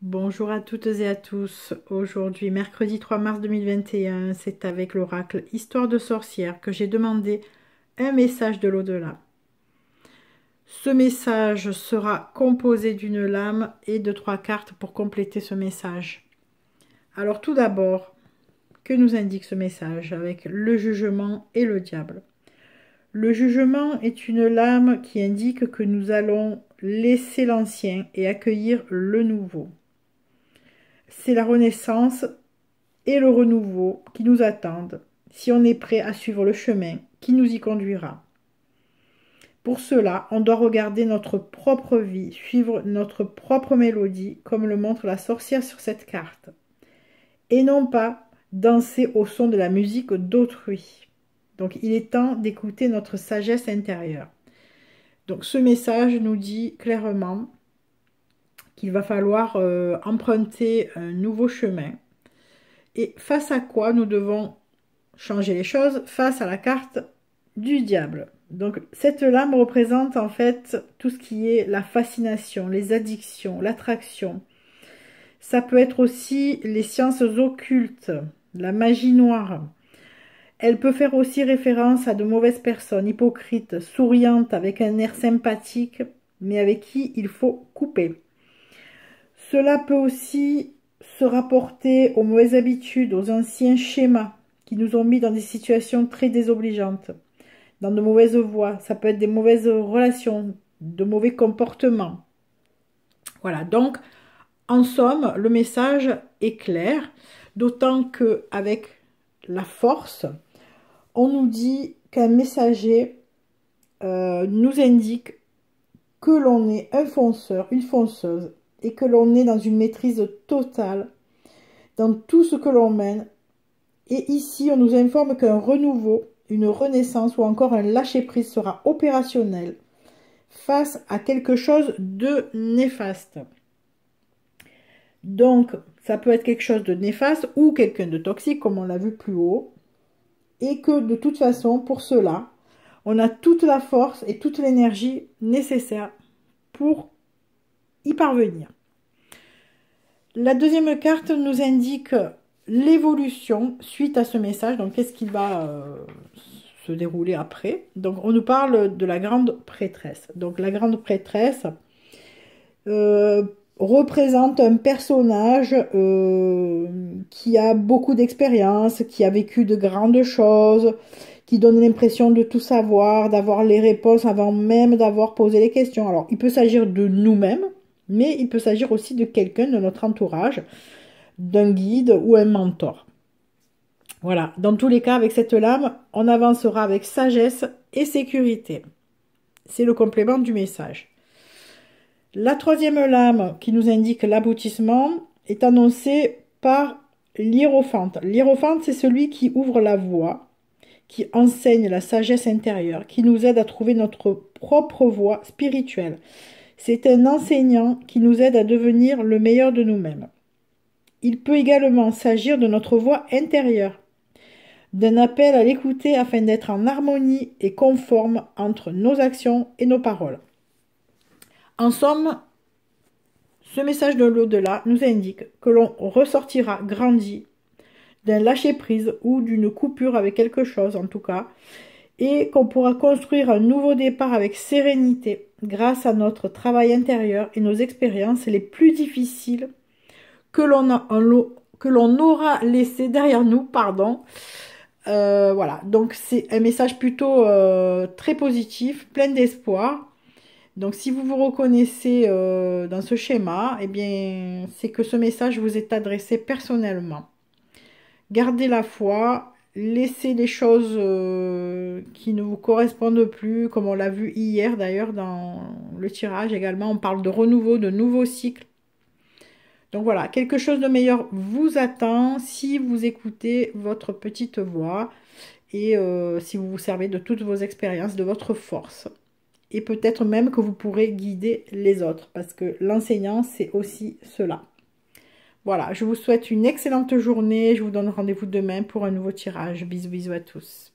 Bonjour à toutes et à tous. Aujourd'hui, mercredi 3 mars 2021, c'est avec l'oracle Histoire de sorcière que j'ai demandé un message de l'au-delà. Ce message sera composé d'une lame et de 3 cartes pour compléter ce message. Alors tout d'abord, que nous indique ce message avec le jugement et le diable? Le jugement est une lame qui indique que nous allons laisser l'ancien et accueillir le nouveau. C'est la renaissance et le renouveau qui nous attendent si on est prêt à suivre le chemin qui nous y conduira. Pour cela, on doit regarder notre propre vie, suivre notre propre mélodie, comme le montre la sorcière sur cette carte, et non pas danser au son de la musique d'autrui. Donc il est temps d'écouter notre sagesse intérieure. Donc ce message nous dit clairement qu'il va falloir emprunter un nouveau chemin. Et face à quoi nous devons changer les choses? Face à la carte du diable. Donc cette lame représente en fait tout ce qui est la fascination, les addictions, l'attraction. Ça peut être aussi les sciences occultes, la magie noire. Elle peut faire aussi référence à de mauvaises personnes, hypocrites, souriantes, avec un air sympathique, mais avec qui il faut couper. Cela peut aussi se rapporter aux mauvaises habitudes, aux anciens schémas qui nous ont mis dans des situations très désobligeantes, dans de mauvaises voies. Ça peut être des mauvaises relations, de mauvais comportements. Voilà, donc en somme, le message est clair, d'autant qu'avec la force, on nous dit qu'un messager nous indique que l'on est un fonceur, une fonceuse, et que l'on est dans une maîtrise totale dans tout ce que l'on mène. Et ici, on nous informe qu'un renouveau, une renaissance ou encore un lâcher-prise sera opérationnel face à quelque chose de néfaste. Donc, ça peut être quelque chose de néfaste ou quelqu'un de toxique, comme on l'a vu plus haut. Et que de toute façon, pour cela, on a toute la force et toute l'énergie nécessaire pour y parvenir. La deuxième carte nous indique l'évolution suite à ce message. Donc, qu'est-ce qui va se dérouler après? Donc, on nous parle de la grande prêtresse. Donc, la grande prêtresse représente un personnage qui a beaucoup d'expérience, qui a vécu de grandes choses, qui donne l'impression de tout savoir, d'avoir les réponses avant même d'avoir posé les questions. Alors, il peut s'agir de nous-mêmes, mais il peut s'agir aussi de quelqu'un de notre entourage, d'un guide ou un mentor. Voilà, dans tous les cas, avec cette lame, on avancera avec sagesse et sécurité. C'est le complément du message. La troisième lame qui nous indique l'aboutissement est annoncée par l'hiérophante. L'hiérophante, c'est celui qui ouvre la voie, qui enseigne la sagesse intérieure, qui nous aide à trouver notre propre voie spirituelle. C'est un enseignant qui nous aide à devenir le meilleur de nous-mêmes. Il peut également s'agir de notre voix intérieure, d'un appel à l'écouter afin d'être en harmonie et conforme entre nos actions et nos paroles. En somme, ce message de l'au-delà nous indique que l'on ressortira grandi d'un lâcher-prise ou d'une coupure avec quelque chose en tout cas, et qu'on pourra construire un nouveau départ avec sérénité grâce à notre travail intérieur et nos expériences les plus difficiles que l'on aura laissé derrière nous, pardon. Voilà, donc c'est un message plutôt très positif, plein d'espoir. Donc si vous vous reconnaissez dans ce schéma, eh bien c'est que ce message vous est adressé personnellement. Gardez la foi, laissez les choses qui ne vous correspondent plus, comme on l'a vu hier d'ailleurs dans le tirage également, on parle de renouveau, de nouveau cycle. Donc voilà, quelque chose de meilleur vous attend si vous écoutez votre petite voix et si vous vous servez de toutes vos expériences, de votre force. Et peut-être même que vous pourrez guider les autres, parce que l'enseignant, c'est aussi cela. Voilà, je vous souhaite une excellente journée. Je vous donne rendez-vous demain pour un nouveau tirage. Bisous, bisous à tous.